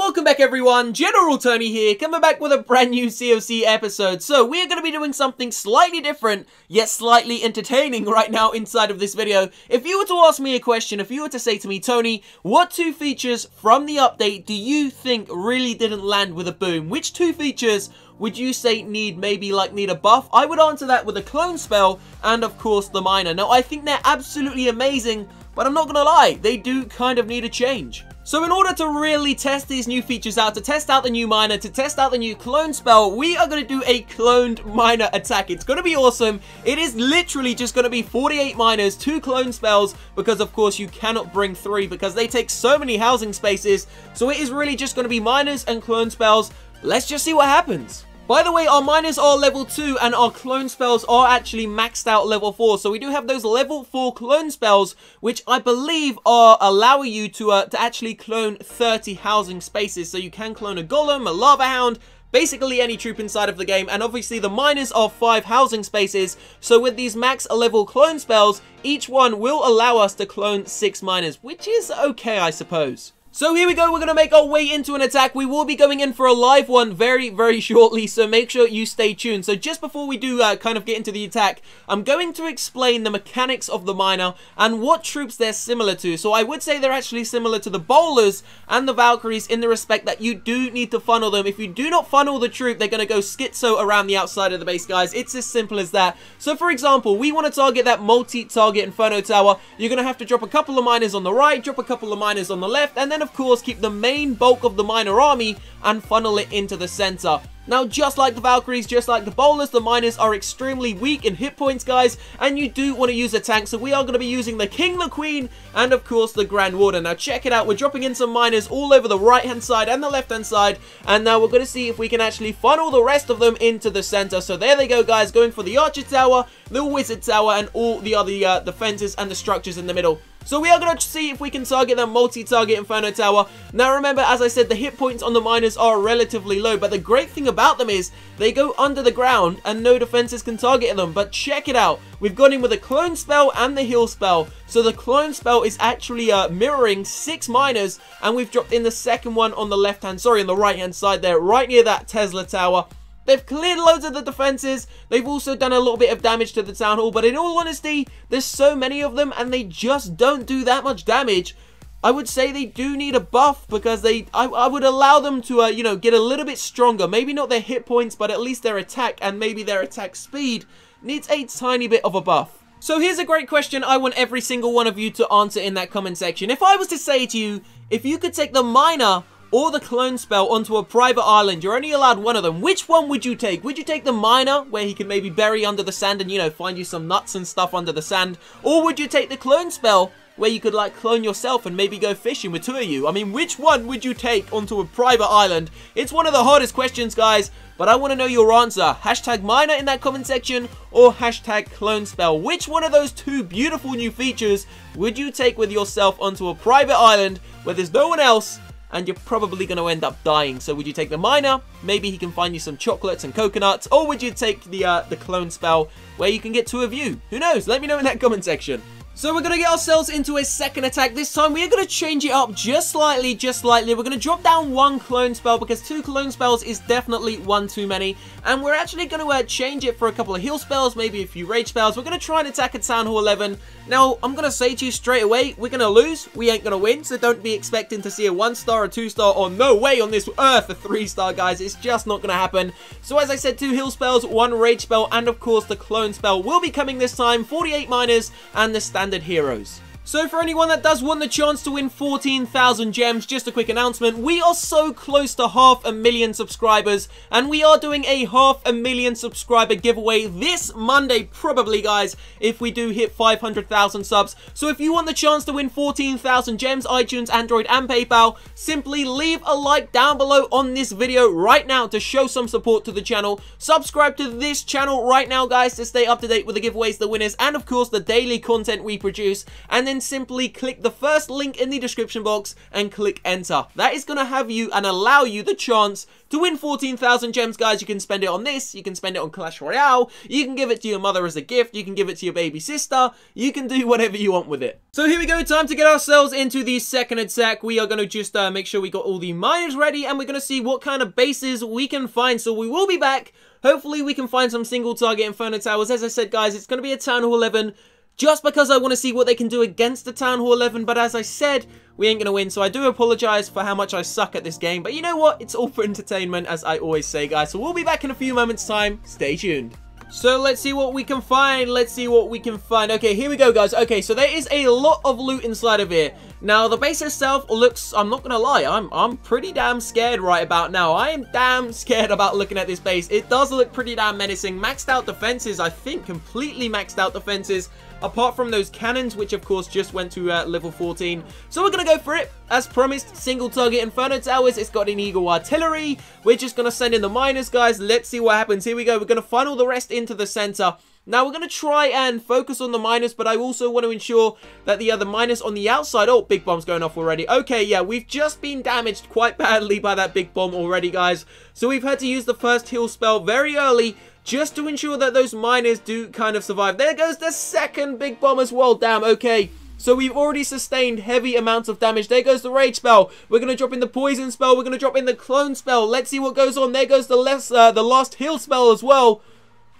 welcome back everyone, General Tony here, coming back with a brand new COC episode. So we are going to be doing something slightly different, yet slightly entertaining right now inside of this video. If you were to ask me a question, if you were to say to me, Tony, what two features from the update do you think really didn't land with a boom? Which two features would you say need a buff? I would answer that with a clone spell and of course the miner. Now I think they're absolutely amazing, but I'm not gonna lie, they do kind of need a change. So in order to really test these new features out, to test out the new miner, to test out the new clone spell, we are going to do a cloned miner attack. It's going to be awesome. It is literally just going to be 48 miners, 2 clone spells, because of course you cannot bring 3 because they take so many housing spaces. So it is really just going to be miners and clone spells. Let's just see what happens. By the way, our miners are level 2 and our clone spells are actually maxed out level 4. So we do have those level 4 clone spells, which I believe are allowing you to actually clone 30 housing spaces. So you can clone a golem, a lava hound, basically any troop inside of the game. And obviously the miners are 5 housing spaces. So with these max level clone spells, each one will allow us to clone 6 miners, which is okay, I suppose. So here we go, we're going to make our way into an attack. We will be going in for a live one very, very shortly, so make sure you stay tuned. So just before we do kind of get into the attack, I'm going to explain the mechanics of the miner and what troops they're similar to. So I would say they're actually similar to the bowlers and the Valkyries in the respect that you do need to funnel them. If you do not funnel the troop, they're going to go schizo around the outside of the base, guys. It's as simple as that. So for example, we want to target that multi-target Inferno Tower. You're going to have to drop a couple of miners on the right, drop a couple of miners on the left, and then of course keep the main bulk of the miner army and funnel it into the center. Now just like the Valkyries, just like the bowlers, the miners are extremely weak in hit points, guys, and you do want to use a tank. So we are going to be using the King, the Queen, and of course the Grand Warden. Now check it out, we're dropping in some miners all over the right hand side and the left hand side, and now we're going to see if we can actually funnel the rest of them into the center. So there they go, guys, going for the Archer Tower, the Wizard Tower, and all the other defenses and the structures in the middle. So we are going to see if we can target the multi-target Inferno Tower. Now remember, as I said, the hit points on the miners are relatively low, but the great thing about them is they go under the ground and no defenses can target them. But check it out, we've gone in with a clone spell and the heal spell. So the clone spell is actually mirroring 6 miners, and we've dropped in the second one on the on the right hand side there, right near that Tesla Tower. They've cleared loads of the defenses. They've also done a little bit of damage to the town hall. But in all honesty, there's so many of them and they just don't do that much damage. I would say they do need a buff because I would allow them to, you know, get a little bit stronger. Maybe not their hit points, but at least their attack and maybe their attack speed needs a tiny bit of a buff. So here's a great question I want every single one of you to answer in that comment section. If I was to say to you, if you could take the miner or the clone spell onto a private island, you're only allowed one of them, which one would you take? Would you take the miner, where he can maybe bury under the sand and, you know, find you some nuts and stuff under the sand? Or would you take the clone spell, where you could, like, clone yourself and maybe go fishing with 2 of you? I mean, which one would you take onto a private island? It's one of the hardest questions, guys, but I want to know your answer. Hashtag miner in that comment section, or hashtag clone spell. Which one of those 2 beautiful new features would you take with yourself onto a private island where there's no one else, and you're probably going to end up dying? So would you take the miner? Maybe he can find you some chocolates and coconuts. Or would you take the clone spell where you can get 2 of you? Who knows? Let me know in that comment section. So we're going to get ourselves into a second attack. This time we are going to change it up just slightly, We're going to drop down 1 clone spell because 2 clone spells is definitely 1 too many. And we're actually going to change it for a couple of heal spells, maybe a few rage spells. We're going to try and attack at Town Hall 11. Now, I'm going to say to you straight away, we're going to lose. We ain't going to win, so don't be expecting to see a 1-star, a 2-star, or no way on this earth a 3-star, guys. It's just not going to happen. So as I said, 2 heal spells, 1 rage spell, and of course the clone spell will be coming this time. 48 miners and the standard heroes. So for anyone that does want the chance to win 14,000 gems, just a quick announcement, we are so close to 500,000 subscribers, and we are doing a 500,000 subscriber giveaway this Monday, probably, guys, if we do hit 500,000 subs. So if you want the chance to win 14,000 gems, iTunes, Android, and PayPal, simply leave a like down below on this video right now to show some support to the channel. Subscribe to this channel right now, guys, to stay up to date with the giveaways, the winners, and of course the daily content we produce. And then then simply click the first link in the description box and click enter. That is going to have you and allow you the chance to win 14,000 gems, guys. You can spend it on this, you can spend it on Clash Royale, you can give it to your mother as a gift, you can give it to your baby sister, you can do whatever you want with it. So here we go, time to get ourselves into the second attack. We are going to just make sure we got all the miners ready, and we're going to see what kind of bases we can find. So we will be back. Hopefully we can find some single target Inferno Towers. As I said, guys, it's going to be a Town Hall 11 just because I want to see what they can do against the Town Hall 11. But as I said, we ain't going to win. So I do apologize for how much I suck at this game. But you know what? It's all for entertainment, as I always say, guys. So we'll be back in a few moments' time. Stay tuned. So let's see what we can find. Let's see what we can find. Okay, here we go, guys. Okay, so there is a lot of loot inside of here. Now, the base itself looks, I'm not gonna lie, I'm pretty damn scared right about now. I am damn scared about looking at this base. It does look pretty damn menacing. Maxed out defenses, I think, completely maxed out defenses. Apart from those cannons, which of course just went to level 14. So we're going to go for it. As promised, single target Inferno Towers. It's got an Eagle Artillery. We're just going to send in the miners, guys. Let's see what happens. Here we go. We're going to funnel the rest into the center. Now, we're going to try and focus on the miners, but I also want to ensure that the other miners on the outside... Oh, big bomb's going off already. Okay, yeah, we've just been damaged quite badly by that big bomb already, guys. So we've had to use the first heal spell very early, just to ensure that those miners do kind of survive. There goes the second big bomb as well. Damn, okay. So we've already sustained heavy amounts of damage. There goes the rage spell. We're going to drop in the poison spell. We're going to drop in the clone spell. Let's see what goes on. There goes the last heal spell as well.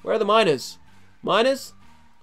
Where are the miners? Miners?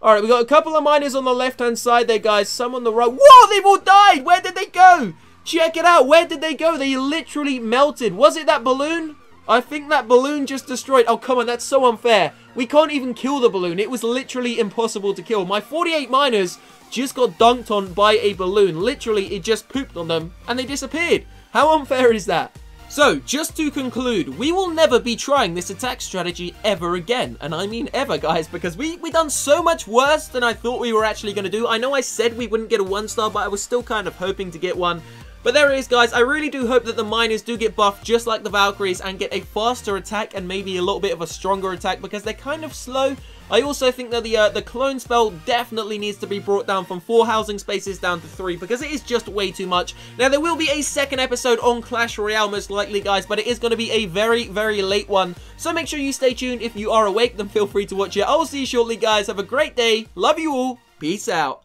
Alright, we got a couple of miners on the left-hand side there, guys. Some on the right. Whoa, they've all died. Where did they go? Check it out. Where did they go? They literally melted. Was it that balloon? I think that balloon just destroyed. Oh, come on. That's so unfair. We can't even kill the balloon. It was literally impossible to kill. My 48 miners just got dunked on by a balloon. Literally, it just pooped on them and they disappeared. How unfair is that? So, just to conclude, we will never be trying this attack strategy ever again. And I mean ever, guys, because we done so much worse than I thought we were actually going to do. I know I said we wouldn't get a 1-star, but I was still kind of hoping to get one. But there it is, guys. I really do hope that the miners do get buffed just like the Valkyries and get a faster attack and maybe a little bit of a stronger attack because they're kind of slow. I also think that the clone spell definitely needs to be brought down from 4 housing spaces down to 3 because it is just way too much. Now, there will be a second episode on Clash Royale most likely, guys, but it is going to be a very, very late one. So make sure you stay tuned. If you are awake, then feel free to watch it. I will see you shortly, guys. Have a great day. Love you all. Peace out.